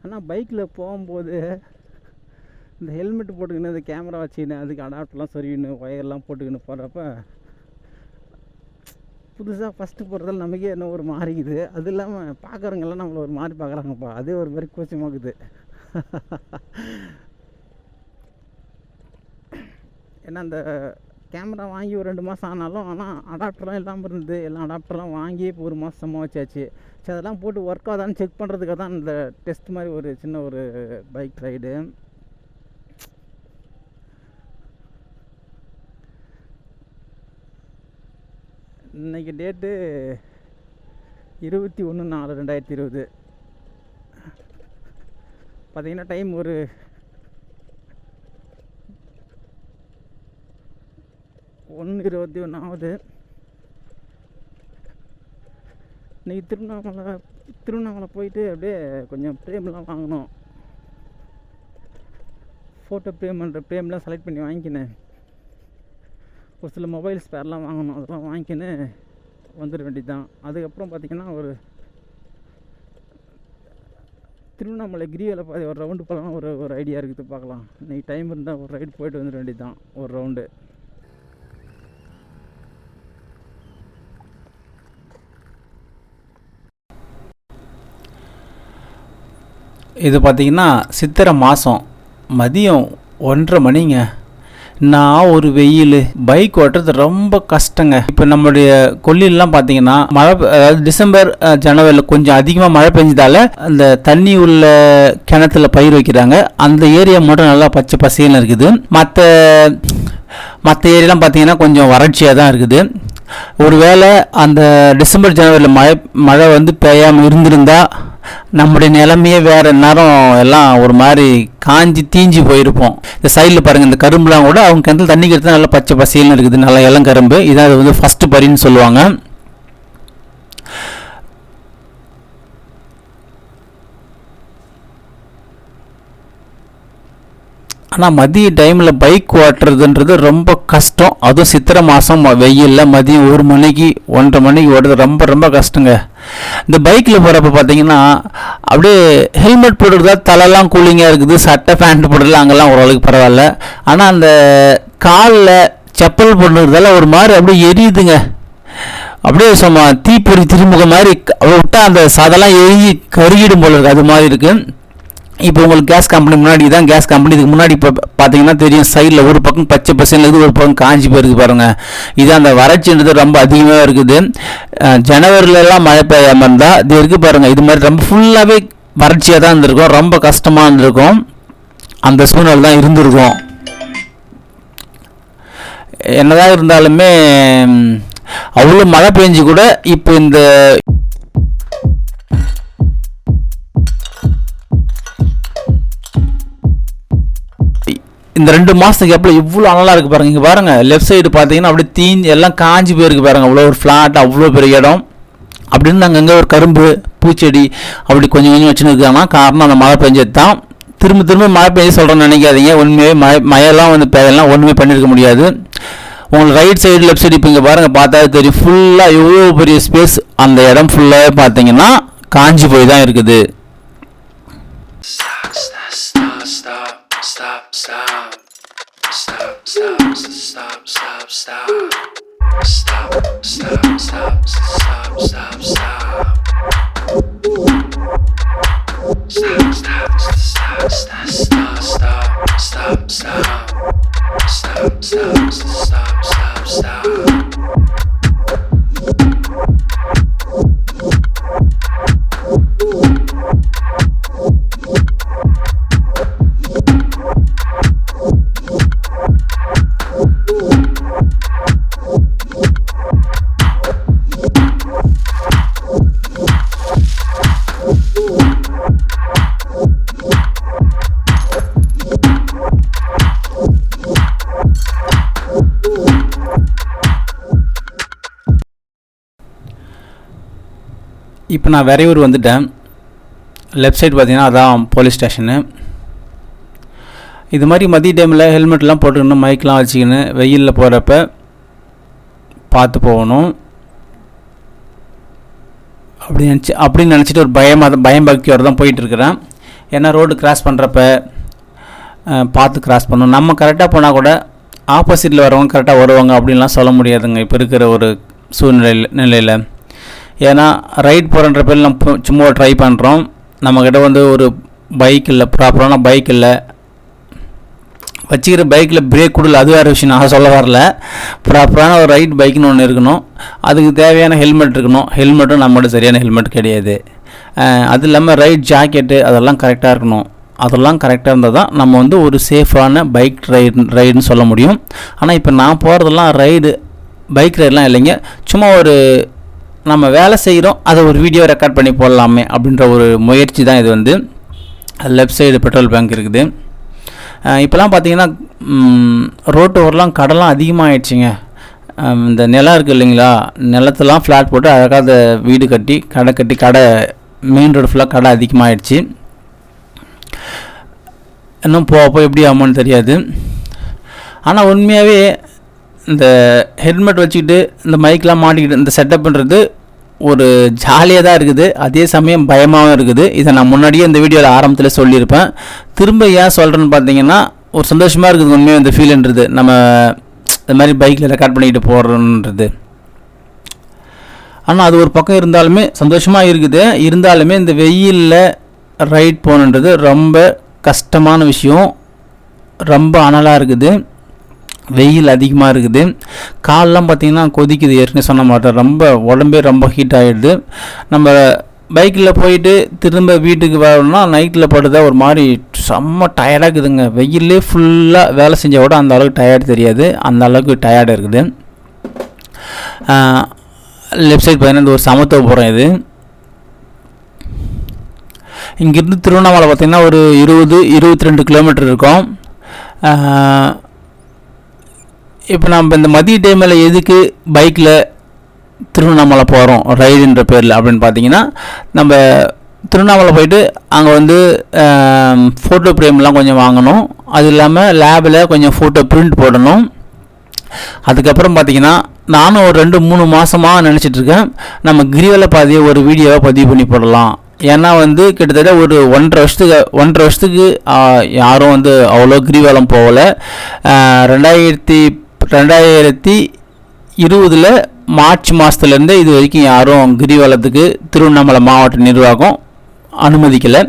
ஆனால் பைக்கில் போகும்போது இந்த ஹெல்மெட் போட்டுக்கின்னு இந்த கேமரா வச்சுக்கின்னு அதுக்கு அடாப்டர்லாம் சொருகின்னு ஒயர்லாம் போட்டுக்கின்னு போகிறப்ப புதுசாக ஃபஸ்ட்டு போகிறதால நமக்கே என்ன ஒரு மாறிக்குது. அது இல்லாமல் பார்க்குறவங்கெல்லாம் நம்மளை ஒரு மாதிரி பார்க்குறாங்கப்பா, அதே ஒரு மாதிரி கூச்சமாக்குது. ஏன்னா அந்த கேமரா வாங்கி ஒரு 2 மாதம் ஆனாலும், ஆனால் அடாப்டர்லாம் இல்லாமல் இருந்து எல்லாம் அடாப்டர்லாம் வாங்கி இப்போ ஒரு மாதமாக வச்சாச்சு. சரி, அதெல்லாம் போட்டு ஒர்க் ஆகுதான்னு செக் பண்ணுறதுக்காக தான் இந்த டெஸ்ட் மாதிரி ஒரு சின்ன ஒரு பைக் ரைடு. இன்றைக்கி டேட்டு 21/4/2020. பார்த்திங்கன்னா டைம் ஒரு 1:21 ஆகுது. இன்றைக்கி திருவண்ணாமலை போயிட்டு அப்படியே கொஞ்சம் ஃப்ரேம்லாம் வாங்கினோம். ஃபோட்டோ ஃப்ரேம்லாம் செலக்ட் பண்ணி வாங்கிக்கினேன். ஒரு சில மொபைல் ஸ்பேர்லாம் வாங்கணும், அதெல்லாம் வாங்கிக்கின்னு வந்துட வேண்டியது தான். அதுக்கப்புறம் பார்த்திங்கன்னா ஒரு திருவண்ணாமலை கிரிவல பாதை ஒரு ரவுண்டு போகலாம் ஒரு ஐடியா இருக்குது. பார்க்கலாம், இன்றைக்கி டைம் இருந்தால் ஒரு ரைடு போயிட்டு வந்துட வேண்டியது தான், ஒரு ரவுண்டு. இது பார்த்திங்கன்னா சித்திரை மாதம் மதியம் 1:30 மணிங்க. நான் ஒரு வெயில், பைக் ஓட்டுறது ரொம்ப கஷ்டங்க. இப்போ நம்மளுடைய கொல்லிலாம் பார்த்தீங்கன்னா மழை, அதாவது டிசம்பர் ஜனவரியில் கொஞ்சம் அதிகமாக மழை பெஞ்சதால அந்த தண்ணி உள்ள கிணத்துல பயிர் வைக்கிறாங்க. அந்த ஏரியா மட்டும் நல்லா பச்சை பசேல்னு இருக்குது. மற்ற ஏரியாலாம் பார்த்தீங்கன்னா கொஞ்சம் வறட்சியாக தான் இருக்குது. ஒருவேளை அந்த டிசம்பர் ஜனவரியில் மழை வந்து பெய்யாமல் இருந்திருந்தால் நம்முடைய நிலைமையே வேறு நேரம் எல்லாம் ஒரு மாதிரி காஞ்சி தீஞ்சி போயிருப்போம். இந்த சைடில் பாருங்கள், இந்த கரும்புலாம் கூட அவங்க கிணத்துல தண்ணி கிடத்தா நல்லா பச்சை பசேல்னு இருக்குது, நல்லா இளங்கரும்பு. இதான் அது வந்து ஃபஸ்ட்டு பறின்னு சொல்லுவாங்க. ஆனால் மதிய டைமில் பைக் ஓட்டுறதுன்றது ரொம்ப கஷ்டம். அதுவும் சித்திரை மாதம் வெயிலில் மதியம் 1 மணிக்கு 1:30 மணிக்கு ஓடுறது ரொம்ப ரொம்ப கஷ்டங்க. இந்த பைக்கில் போகிறப்ப பார்த்தீங்கன்னா அப்படியே ஹெல்மெட் போட்டுறதா தலைலாம் கூலிங்காக இருக்குது, சட்டை பேண்ட் போடுறதுல அங்கெல்லாம் ஓரளவுக்கு பரவாயில்ல. ஆனால் அந்த காலில் செப்பல் போடுறதால ஒரு மாதிரி அப்படியே எரியுதுங்க. அப்படியே தீப்பொறி திருமுக மாதிரி விட்டால் அந்த சதெல்லாம் எரிஞ்சு கருகிடும் போல இருக்குது, அது மாதிரி இருக்குது. இப்போ உங்களுக்கு கேஸ் கம்பெனி முன்னாடி தான் கேஸ் கம்பெனி, இதுக்கு முன்னாடி இப்போ பார்த்தீங்கன்னா தெரியும், சைடில் ஒரு பக்கம் பச்சை பசேல்னு இருக்குது, ஒரு பக்கம் காஞ்சி போயிருக்கு பாருங்கள். இது அந்த வறட்சின்றது ரொம்ப அதிகமாக இருக்குது. ஜனவரிலெல்லாம் மழை பெய்யாமல் இருந்தால் இது இருக்குது பாருங்கள், இது மாதிரி ரொம்ப ஃபுல்லாகவே வறட்சியாக தான் இருந்திருக்கும், ரொம்ப கஷ்டமாக இருந்திருக்கும். அந்த சூழ்நிலை தான் இருந்திருக்கும். என்னதான் இருந்தாலுமே அவ்வளோ மழை பெஞ்சு கூட இப்போ இந்த 2 மாதத்துக்கு எப்போ இவ்வளோ அனலாக இருக்குது பாருங்கள். இங்கே பாருங்கள், லெஃப்ட் சைடு பார்த்தீங்கன்னா அப்படியே தீஞ்சு எல்லாம் காஞ்சி போயிருக்கு பாருங்கள். அவ்வளோ ஒரு ஃப்ளாட், அவ்வளோ பெரிய இடம். அப்படின்னு அங்கங்கே ஒரு கரும்பு பூச்செடி அப்படி கொஞ்சம் கொஞ்சம் வச்சுன்னு இருக்காங்கன்னா காரணம் அந்த மழை பெஞ்சது தான். திரும்ப மழை பெஞ்சு சொல்கிறேன்னு நினைக்காதீங்க. உண்மையே மழையெல்லாம் வந்து பெய்யலாம், ஒன்றுமே பண்ணியிருக்க முடியாது. உங்களுக்கு ரைட் சைடு லெஃப்ட் சைடு இப்போ இங்கே பாருங்கள், பார்த்தா தெரியும், ஃபுல்லாக எவ்வளோ பெரிய ஸ்பேஸ். அந்த இடம் ஃபுல்லாகவே பார்த்தீங்கன்னா காஞ்சி போய் தான் இருக்குது. இப்போ நான் விரையூர் வந்துட்டேன். லெஃப்ட் சைடு பார்த்தீங்கன்னா அதான் போலீஸ் ஸ்டேஷனு. இது மாதிரி மதிய டைமில் ஹெல்மெட்லாம் போட்டுக்கணும், மைக்லாம் வச்சுக்கின்னு வெயிலில் போகிறப்ப பார்த்து போகணும். அப்படின்னு நினச்சிட்டு ஒரு பயம் பக்தியோடு தான் போயிட்டுருக்கிறேன். ஏன்னா ரோடு கிராஸ் பண்ணுறப்ப பார்த்து கிராஸ் பண்ணணும். நம்ம கரெக்டாக போனால் கூட ஆப்போசிட்டில் வரவங்க கரெக்டாக வருவாங்க அப்படின்லாம் சொல்ல முடியாதுங்க இப்போ இருக்கிற ஒரு நிலையில். ஏன்னா ரைட் போகிறன்ற பேரில் நம்ம சும்மா ட்ரை பண்ணுறோம். நம்மக்கிட்ட வந்து ஒரு பைக் இல்லை, ப்ராப்பரான பைக் இல்லை, வச்சுக்கிற பைக்கில் பிரேக் கொடுல, அது வேறு விஷயம், நான் சொல்ல வரல. ப்ராப்பரான ஒரு ரைட் பைக்குன்னு ஒன்று இருக்கணும். அதுக்கு தேவையான ஹெல்மெட் இருக்கணும். ஹெல்மெட்டும் நம்மகிட்ட சரியான ஹெல்மெட் கிடையாது. அது இல்லாமல் ரைட் ஜாக்கெட்டு அதெல்லாம் கரெக்டாக இருக்கணும். அதெல்லாம் கரெக்டாக இருந்தால் தான் நம்ம வந்து ஒரு சேஃபான பைக் ரைடுன்னு சொல்ல முடியும். ஆனால் இப்போ நான் போகிறதெல்லாம் பைக் ரைடெலாம் இல்லைங்க, சும்மா ஒரு நம்ம வேலை செய்கிறோம், அதை ஒரு வீடியோ ரெக்கார்ட் பண்ணி போடலாமே அப்படின்ற ஒரு முயற்சி தான் இது. வந்து லெஃப்ட் சைடு பெட்ரோல் பேங்க் இருக்குது. இப்போலாம் பார்த்தீங்கன்னா ரோட்டு ஓரெலாம் கடைலாம் அதிகமாகிடுச்சிங்க. இந்த நிலம் இருக்குது இல்லைங்களா, நிலத்தெல்லாம் ஃப்ளாட் போட்டு அழகாக அதை வீடு கட்டி கடை மெயின் ரோடு ஃபுல்லாக கடை அதிகமாகிடுச்சு. இன்னும் போக எப்படி ஆகும்னு தெரியாது. ஆனால் உண்மையாகவே இந்த ஹெல்மெட் வச்சுக்கிட்டு இந்த மைக்கெலாம் மாட்டிக்கிட்டு இந்த செட்டப்ன்றது ஒரு ஜாலியாக தான் இருக்குது, அதே சமயம் பயமாகவும் இருக்குது. இதை நான் முன்னாடியே இந்த வீடியோவில் ஆரம்பத்தில் சொல்லியிருப்பேன். திரும்ப ஏன் சொல்கிறேன்னு பார்த்தீங்கன்னா, ஒரு சந்தோஷமாக இருக்குது உண்மையாக இந்த ஃபீல்ன்றது, நம்ம இந்த மாதிரி பைக்கில் ரெக்கார்ட் பண்ணிக்கிட்டு போடுறோன்றது. ஆனால் அது ஒரு பக்கம் இருந்தாலுமே சந்தோஷமாக இருக்குது. இருந்தாலுமே இந்த வெயிலில் ரைட் போகணுன்றது ரொம்ப கஷ்டமான விஷயம். ரொம்ப அனலாக இருக்குது, வெயில் அதிகமாக இருக்குது, காலெலாம் பார்த்திங்கன்னா கொதிக்குது. ஏற்கனவே சொன்ன மாதிரி ரொம்ப உடம்பே ரொம்ப ஹீட் ஆகிடுது. நம்ம பைக்கில் போயிட்டு திரும்ப வீட்டுக்கு வரணும்னா நைட்டில் படுதா ஒரு மாதிரி செம்ம டயர்டாக இருக்குதுங்க. வெயிலே ஃபுல்லாக வேலை செஞ்சால் கூட அந்த அளவுக்கு டயர்டு தெரியாது, அந்த அளவுக்கு டயர்டாக இருக்குது. லெஃப்ட் சைடு பார்த்தீங்கன்னா ஒரு சமத்துவ போகிறோம். இது இங்கேருந்து திருவண்ணாமலை பார்த்திங்கன்னா ஒரு 22 கிலோமீட்டர் இருக்கும். இப்போ நம்ம இந்த மதிய டைமில் எதுக்கு பைக்கில் திருவண்ணாமலை போகிறோம் ரைடுன்ற பேரில் அப்படின்னு பார்த்தீங்கன்னா, நம்ம திருவண்ணாமலை போயிட்டு அங்கே வந்து ஃபோட்டோ ஃப்ரேம்லாம் கொஞ்சம் வாங்கணும். அது இல்லாமல் லேபில் கொஞ்சம் ஃபோட்டோ பிரிண்ட் போடணும். அதுக்கப்புறம் பார்த்திங்கன்னா நானும் ஒரு 2-3 மாதமாக நினச்சிட்ருக்கேன், நம்ம கிரிவல பாதையை ஒரு வீடியோவை பதிவு பண்ணி போடலாம். ஏன்னா வந்து கிட்டத்தட்ட ஒரு 1.5 வருஷத்துக்கு யாரும் வந்து அவ்வளோ கிரிவலம் போகலை. 2020 மார்ச் மாதத்துலேருந்து இது வரைக்கும் யாரும் கிரிவலத்துக்கு திருவண்ணாமலை மாவட்ட நிர்வாகம் அனுமதிக்கலை.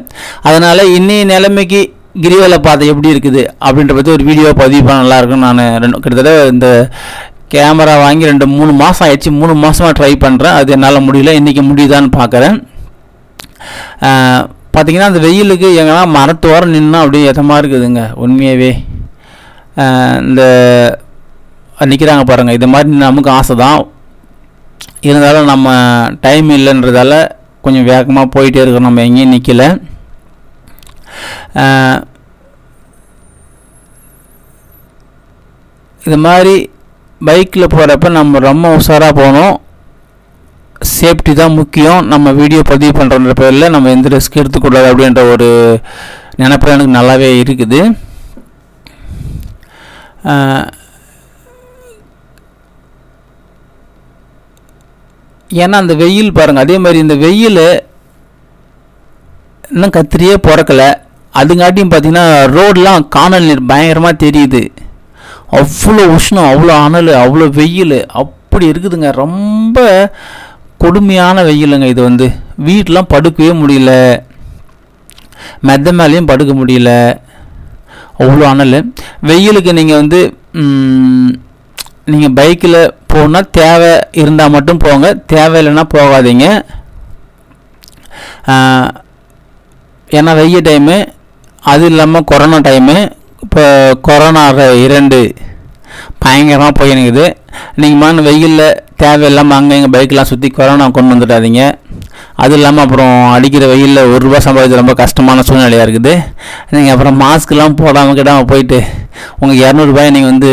அதனால் இன்னைய நிலைமைக்கு கிரிவல பாதை எப்படி இருக்குது அப்படின்ற பற்றி ஒரு வீடியோ பதிவு பண்ண நல்லாயிருக்கும். நான் கிட்டத்தட்ட இந்த கேமரா வாங்கி 2-3 மாதம் ஆயிடுச்சு. 3 மாதமாக ட்ரை பண்ணுறேன், அது என்னால் முடியல. இன்றைக்கி முடியுதான்னு பார்க்குறேன். பார்த்திங்கன்னா அந்த வெயிலுக்கு எங்கன்னா மரத்தோரம் நின்னா அப்படியே எதமாக இருக்குதுங்க உண்மையாகவே. இந்த நிற்கிறாங்க பாருங்கள், இது மாதிரி நமக்கு ஆசை தான், இருந்தாலும் நம்ம டைம் இல்லைன்றதால கொஞ்சம் வேகமாக போயிட்டே இருக்கோம், நம்ம எங்கேயும் நிற்கலை. இது மாதிரி பைக்கில் போகிறப்ப நம்ம ரொம்ப உஷாராக போகணும். சேஃப்டி தான் முக்கியம். நம்ம வீடியோ பதிவு பண்ணுறன்ற பேரில் நம்ம எந்த ரிஸ்க் எடுத்துக்கூடாது அப்படின்ற ஒரு நினைப்பு எனக்கு நல்லாவே இருக்குது. ஏன்னா அந்த வெயில் பாருங்கள், அதே மாதிரி இந்த வெயில் இன்னும் கத்திரியே பிறக்கலை. அதுங்காட்டியும் பார்த்திங்கன்னா ரோடெலாம் காணல் நீர் பயங்கரமாக தெரியுது. அவ்வளோ உஷ்ணம், அவ்வளோ அனல், அவ்வளோ வெயில் அப்படி இருக்குதுங்க. ரொம்ப கொடுமையான வெயிலுங்க இது. வந்து வீட்டெலாம் படுக்கவே முடியல, மெத்த மேலேயும் படுக்க முடியல, அவ்வளோ அனல். வெயிலுக்கு நீங்கள் வந்து நீங்கள் பைக்கில் போனால் தேவை இருந்தால் மட்டும் போங்க, தேவையில்லைன்னா போகாதீங்க. ஏன்னா வெயில் டைமு, அது இல்லாமல் கொரோனா டைமு. இப்போ கொரோனா 2 பயங்கரமாக போயினுக்குது. நீங்கள் வெயிலில் தேவையில்லாமல் அங்கே எங்கள் பைக்கெலாம் சுற்றி கொரோனா கொண்டு வந்துடாதீங்க. அது இல்லாமல் அப்புறம் அடிக்கிற வெயிலில் ₹1 சம்பாதிச்சு ரொம்ப கஷ்டமான சூழ்நிலையாக இருக்குது. நீங்கள் அப்புறம் மாஸ்க்கெலாம் போடாமல் போயிட்டு உங்கள் ₹200 நீங்கள் வந்து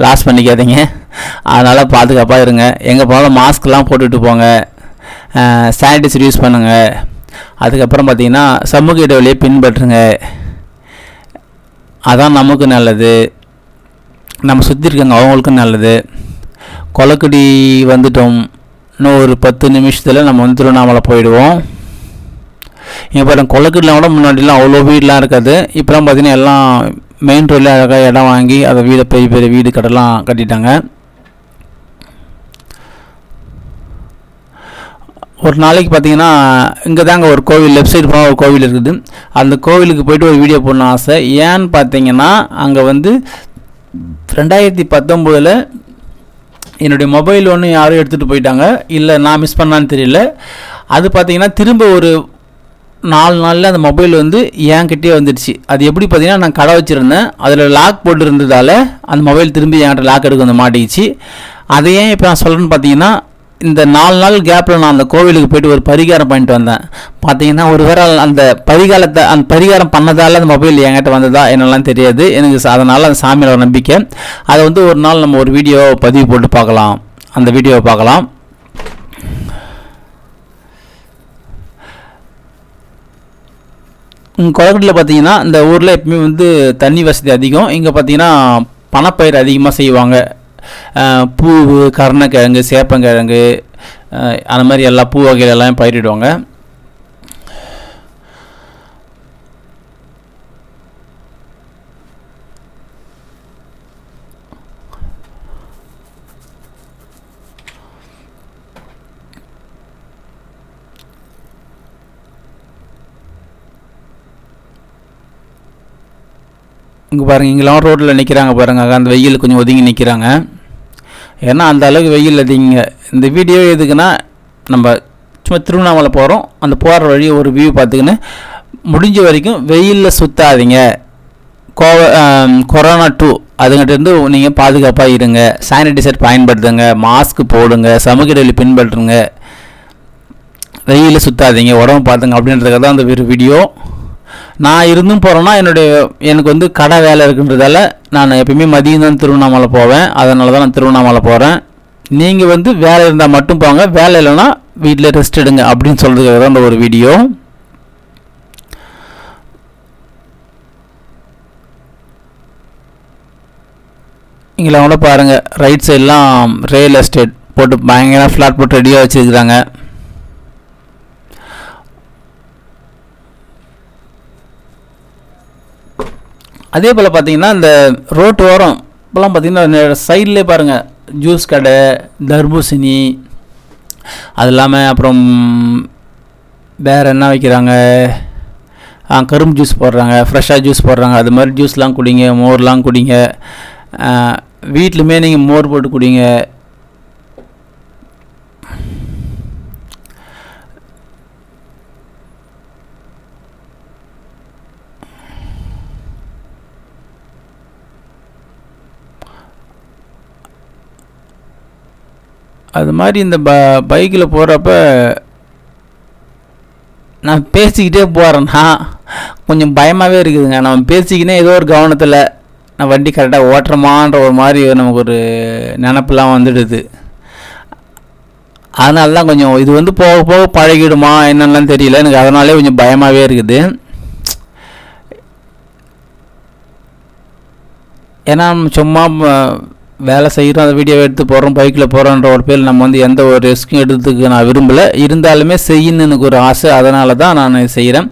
லாஸ் பண்ணிக்காதீங்க. அதனால் பாதுகாப்பாக இருங்க. எங்கே போனாலும் மாஸ்க்லாம் போட்டுட்டு போங்க, சானிடைசர் யூஸ் பண்ணுங்கள். அதுக்கப்புறம் பார்த்திங்கன்னா சமூக இடைவெளியை பின்பற்றுங்க, அதான் நமக்கு நல்லது, நம்ம சுற்றி இருக்கவங்க அவங்களுக்கும் நல்லது. கொலக்கடி வந்துட்டோம், இன்னும் ஒரு 10 நிமிஷத்தில் நம்ம வந்து திருவண்ணாமலை போயிடுவோம். இங்கே பாருங்கள் கொலக்கீடெலாம் கூட முன்னாடிலாம் அவ்வளோ வீடெலாம் இருக்காது. இப்போலாம் பார்த்திங்கன்னா எல்லாம் மெயின் ரோடில் அழகாக இடம் வாங்கி அதை வீடை பெரிய பெரிய வீடு கட்டலாம் கட்டிட்டாங்க. ஒரு நாளைக்கு பார்த்தீங்கன்னா இங்கே தாங்க ஒரு கோவில் லெஃப்ட் சைடு போனால் ஒரு கோவில் இருக்குது. அந்த கோவிலுக்கு போய்ட்டு ஒரு வீடியோ போடணும் ஆசை. ஏன்னு பார்த்தீங்கன்னா அங்கே வந்து 2019 என்னுடைய மொபைல் ஒன்று யாரும் எடுத்துகிட்டு போயிட்டாங்க, இல்லை நான் மிஸ் பண்ணான்னு தெரியல. அது பார்த்தீங்கன்னா திரும்ப ஒரு 4 நாளில் அந்த மொபைல் வந்து என்கிட்டே வந்துடுச்சு. அது எப்படி பார்த்தீங்கன்னா நான் கடை வச்சுருந்தேன், அதில் லாக் போட்டு இருந்ததால் அந்த மொபைல் திரும்பி என்கிட்ட லாக் எடுக்க வந்து மாட்டிக்கிச்சு. அதை ஏன் இப்போ நான் சொல்கிறேன்னு பார்த்தீங்கன்னா இந்த 4 நாள் கேப்பில் நான் அந்த கோவிலுக்கு போய்ட்டு ஒரு பரிகாரம் பண்ணிட்டு வந்தேன். பார்த்தீங்கன்னா ஒரு வேளை அந்த பரிகாரம் பண்ணதால் அந்த மொபைல் என்கிட்ட வந்ததா என்னெல்லாம் தெரியாது எனக்கு. அதனால் அந்த சாமியோட நம்பிக்கை. அதை வந்து ஒரு நாள் நம்ம ஒரு வீடியோ பதிவு போட்டு பார்க்கலாம், அந்த வீடியோவை பார்க்கலாம். கொலக்கட்டில் பார்த்தீங்கன்னா இந்த ஊரில் எப்பவுமே வந்து தண்ணி வசதி அதிகம். இங்கே பார்த்தீங்கன்னா பணப்பயிர் அதிகமாக செய்வாங்க. பூ, கருணக்கிழங்கு, சேப்பங்கிழங்கு, அந்த மாதிரி எல்லா பூ வகைகள் எல்லாம் பயிரிடுவாங்க. இங்கே பாருங்கள், இங்கெல்லாம் ரோட்டில் நிற்கிறாங்க பாருங்கள், அந்த வெயில் கொஞ்சம் ஒதுங்கி நிற்கிறாங்க. ஏன்னா அந்த அளவுக்கு வெயில் அதிகங்க. இந்த வீடியோ எதுக்குன்னா நம்ம சும்மா திருவண்ணாமலை போகிறோம், அந்த போகிற வழி ஒரு வியூ பார்த்துக்கின்னு முடிஞ்ச வரைக்கும் வெயிலில் சுற்றாதீங்க. கொரோனா 2 அதுங்கிட்டேருந்து நீங்கள் பாதுகாப்பாக இருங்க. சானிடைசர் பயன்படுத்துங்க, மாஸ்க் போடுங்க, சமூக இடைவெளி பின்பற்றுங்க, வெயிலில் சுற்றாதீங்க, உடம்பு பார்த்துங்க அப்படின்றதுக்காக தான் அந்த வீடியோ. நான் இருந்தும் போகிறேன்னா எனக்கு வந்து கடை வேலை இருக்குன்றதால நான் எப்பயுமே மதியம் தான் திருவண்ணாமலை போவேன். அதனால தான் நான் திருவண்ணாமலை போகிறேன். நீங்கள் வந்து வேலை இருந்தால் மட்டும் போங்க, வேலை இல்லைன்னா வீட்டில் ரெஸ்ட் எடுங்க அப்படின்னு சொல்கிறதுக்காக தான் இந்த ஒரு வீடியோ. இங்கே கூட பாருங்கள், ரைட் சைட்லாம் ரியல் எஸ்டேட் போட்டு பயங்கர ஃப்ளாட் போட்டு ரெடியாக வச்சுருக்குறாங்க. அதே போல் பார்த்தீங்கன்னா இந்த ரோட்டு ஓரம் இப்போலாம் பார்த்தீங்கன்னா சைட்லேயே பாருங்கள் ஜூஸ் கடை, தர்பூசணி, அது இல்லாமல் அப்புறம் வேறு என்ன வைக்கிறாங்க, கரும்பு ஜூஸ் போடுறாங்க, ஃப்ரெஷ்ஷாக ஜூஸ் போடுறாங்க. அது மாதிரி ஜூஸ்லாம் குடிங்க, மோர்லாம் குடிங்க. வீட்லையுமே நீங்கள் மோர் போட்டு குடிங்க. அது மாதிரி இந்த பைக்கில் போகிறப்ப நான் பேசிக்கிட்டே போகிறேன்னா கொஞ்சம் பயமாகவே இருக்குதுங்க. நம்ம பேசிக்கினே ஏதோ ஒரு கவனத்தில் நான் வண்டி கரெக்டாக ஓட்டுறமான்ற ஒரு மாதிரி நமக்கு ஒரு நினப்பெல்லாம் வந்துடுது. அதனால தான் கொஞ்சம் இது வந்து போக போக பழகிடுமா என்னென்னலாம் தெரியல எனக்கு. அதனாலே கொஞ்சம் பயமாகவே இருக்குது. ஏன்னா சும்மா வேலை செய்கிறோம், அந்த வீடியோவை எடுத்து போடுறோம், பைக்கில் போகிறோன்ற ஒரு பேர் நம்ம வந்து எந்த ஒரு ரிஸ்க்கும் எடுத்துக்க நான் விரும்பலை. இருந்தாலுமே செய்யணுன்னு எனக்கு ஒரு ஆசை, அதனால தான் நான் செய்கிறேன்.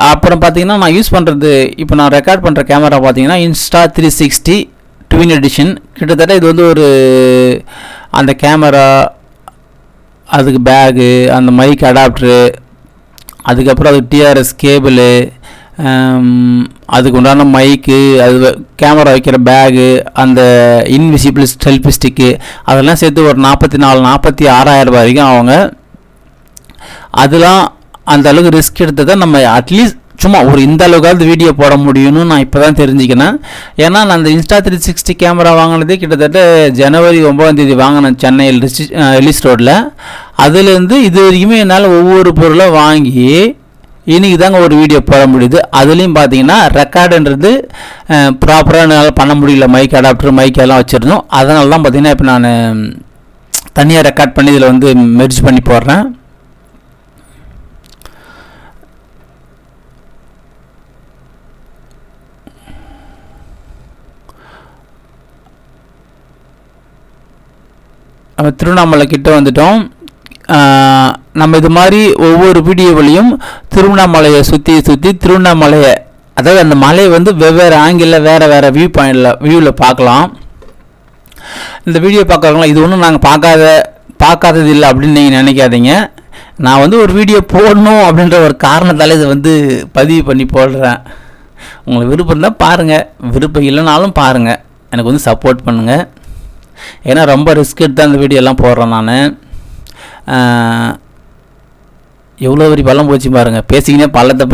அப்புறம் பார்த்திங்கன்னா நான் யூஸ் பண்ணுறது, இப்போ நான் ரெக்கார்ட் பண்ணுற கேமரா பார்த்திங்கன்னா Insta360 ட்வின் எடிஷன். கிட்டத்தட்ட இது வந்து ஒரு அந்த கேமரா, அதுக்கு பேகு, அந்த மைக் அடாப்டரு, அதுக்கப்புறம் அதுக்கு டிஆர்எஸ் கேபிளு, அதுக்கு உண்டான மைக்கு, அது கேமரா வைக்கிற பேகு, அந்த இன்விசிபிள் செல்ஃபி ஸ்டிக்கு, அதெல்லாம் சேர்த்து ஒரு 46,000 வரைக்கும் அவங்க. அதெல்லாம் அந்த அளவுக்கு ரிஸ்க் எடுத்து தான் நம்ம அட்லீஸ்ட் சும்மா ஒரு இந்த அளவுக்காவது வீடியோ போட முடியும்னு நான் இப்போ தான் தெரிஞ்சுக்கினேன். ஏன்னா நான் அந்த Insta360 கேமரா வாங்கினதே கிட்டத்தட்ட ஜனவரி 9 வாங்கினேன், சென்னையில் எலிஸ் ரோடில். அதுலேருந்து இது வரைக்குமே என்னால் ஒவ்வொரு பொருளாக வாங்கி இன்றைக்கி தாங்க ஒரு வீடியோ போட முடியுது. அதுலேயும் பார்த்தீங்கன்னா ரெக்கார்டுன்றது ப்ராப்பராக என்னால் பண்ண முடியல. மைக் அடாப்டர், மைக் எல்லாம் வச்சுருந்தோம். அதனால தான் பார்த்தீங்கன்னா இப்போ நான் தனியாக ரெக்கார்ட் பண்ணி இதில் வந்து மெர்ஜ் பண்ணி போடுறேன். நம்ம திருவண்ணாமலை கிட்ட வந்துட்டோம். நம்ம இது மாதிரி ஒவ்வொரு வீடியோவிலையும் திருவண்ணாமலையை சுற்றி திருவண்ணாமலையை, அதாவது அந்த மலையை வந்து வெவ்வேறு ஆங்கிளில் வேறு வியூவில் பார்க்கலாம். இந்த வீடியோ பார்க்குறவங்களாம் இது ஒன்றும் நாங்கள் பார்க்காதது இல்லை அப்படின்னு நீங்கள் நினைக்காதீங்க. நான் வந்து ஒரு வீடியோ போடணும் அப்படின்ற ஒரு காரணத்தால் இதை வந்து பதிவு பண்ணி போடுறேன். உங்களுக்கு விருப்பம் இருந்தால் பாருங்கள், விருப்பம் இல்லைனாலும் பாருங்கள், எனக்கு வந்து சப்போர்ட் பண்ணுங்கள். ஏன்னா ரொம்ப ரிஸ்க் எடுத்து அந்த வீடியோலாம் போடுறேன் நான். எவ்வளோ வரி பள்ளம் போச்சு பாருங்கள், பேசிக்கினே பள்ளத்தை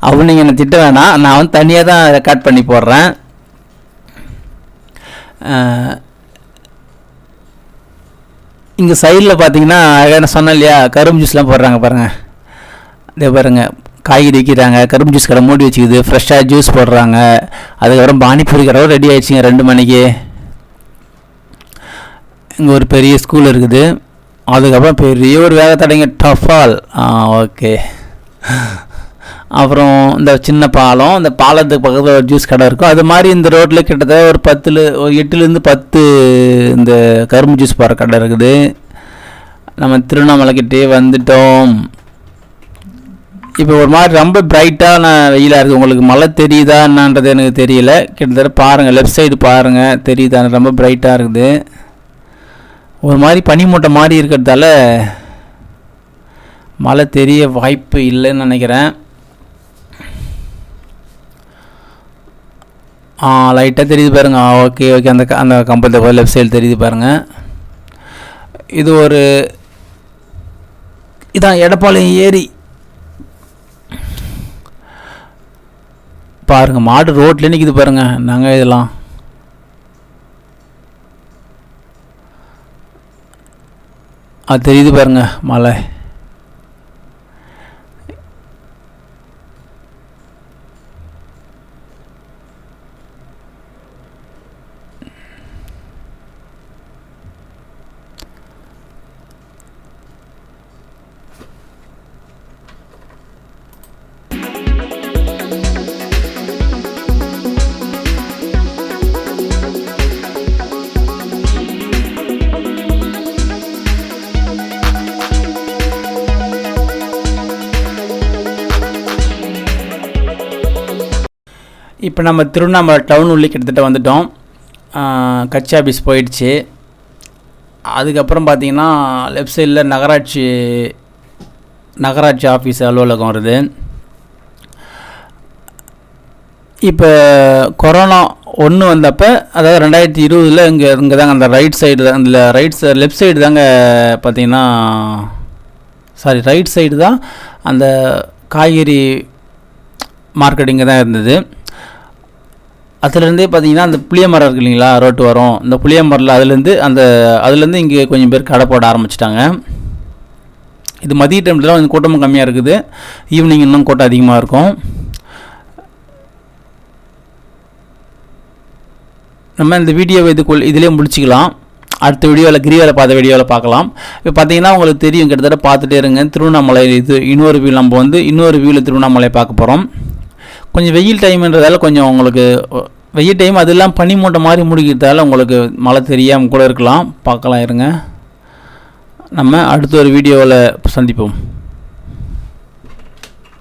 அப்படின்னு நீங்கள் என்னை திட்ட வேணாம். நான் வந்து தனியாக தான் ரெக்கார்ட் பண்ணி போடுறேன். இங்கே சைடில் பார்த்தீங்கன்னா நான் சொன்னேன் இல்லையா, கரும்பு ஜூஸ்லாம் போடுறாங்க பாருங்கள். இதே பாருங்கள், காய்கறி விற்கிறாங்க, கரும்பு ஜூஸ் கடை மூடி வச்சுக்குது, ஃப்ரெஷ்ஷாக ஜூஸ் போடுறாங்க. அதுக்கப்புறம் பானிபூரி கடை ரெடி ஆகிடுச்சிங்க 2 மணிக்கு. இங்கே ஒரு பெரிய ஸ்கூல் இருக்குது. அதுக்கப்புறம் பெரிய ஒரு வேகத்தடைங்க டஃபால். ஓகே. அப்புறம் இந்த சின்ன பாலம், இந்த பாலத்துக்கு பக்கத்தில் ஒரு ஜூஸ் கடை இருக்கும். அது மாதிரி இந்த ரோட்டில் கிட்டத்தட்ட ஒரு 8லேருந்து 10 இந்த கரும்பு ஜூஸ் போடுற கடை இருக்குது. நம்ம திருவண்ணாமலைக்கிட்டே வந்துட்டோம். இப்போ ஒரு மாதிரி ரொம்ப பிரைட்டான வெயிலாக இருக்குது. உங்களுக்கு மழை தெரியுதா என்னன்றது எனக்கு தெரியல. கிட்டத்தட்ட பாருங்கள், லெஃப்ட் சைடு பாருங்கள், தெரியுதா? ரொம்ப பிரைட்டாக இருக்குது. ஒரு மாதிரி பனிமூட்டை மாதிரி இருக்கிறதால மழை தெரிய வாய்ப்பு இல்லைன்னு நினைக்கிறேன். லைட்டாக தெரியுது பாருங்கள். ஓகே, அந்த கம்பெனி போய் லெஃப்ட் சைடு தெரியுது பாருங்கள். இது ஒரு இதான் எடப்பாளையம் ஏரி பாருங்கள். மாடு ரோட்லேயே நிற்கிது பாருங்கள். நாங்கள் இதெல்லாம் அது தெரியுது பாருங்கள் மலை. இப்போ நம்ம திருவண்ணாமலை டவுன் உள்ளே கிட்டத்தட்ட வந்துட்டோம். கட்சி ஆஃபீஸ் போயிடுச்சு. அதுக்கப்புறம் பார்த்திங்கன்னா லெஃப்ட் சைடில் நகராட்சி ஆஃபீஸ் அலுவலகம் வருது. இப்போ கொரோனா 1 வந்தப்போ, அதாவது 2020 இங்கே தாங்க அந்த ரைட் சைடு தான், அந்த லெஃப்ட் சைடு தாங்க பார்த்திங்கன்னா, ரைட் சைடு தான் அந்த காய்கறி மார்க்கெட்டிங்க தான் இருந்தது. அதுலேருந்தே பார்த்தீங்கன்னா அந்த புளிய மரம் இருக்குது இல்லைங்களா, ரோட்டு வரும், இந்த புளிய மரில் அதுலேருந்து இங்கே கொஞ்சம் பேர் கடை போட ஆரம்பிச்சிட்டாங்க. இது மதிய டைமில் தான் கொஞ்சம் கூட்டமும் கம்மியாக இருக்குது. ஈவினிங் இன்னும் கூட்டம் அதிகமாக இருக்கும். நம்ம இந்த வீடியோவை இதிலே முடிச்சிக்கலாம். அடுத்த வீடியோவில் கிரிவலை பார்த்த வீடியோவில் பார்க்கலாம். இப்போ பார்த்தீங்கன்னா உங்களுக்கு தெரியும், கிட்டத்தட்ட பார்த்துட்டே இருங்க. திருவண்ணாமலை இது இன்னொரு வியூ, நம்ம வந்து இன்னொரு வியூவில் திருவண்ணாமலை பார்க்க போகிறோம். கொஞ்சம் வெயில் டைம்ன்றதால கொஞ்சம் உங்களுக்கு வெயில் டைம், அதெல்லாம் பனி மூட்டை மாதிரி முடிக்கிறதால உங்களுக்கு மழை தெரியாமல் கூட இருக்கலாம். பார்க்கலாம் இருங்க. நம்ம அடுத்த ஒரு வீடியோவில் சந்திப்போம்.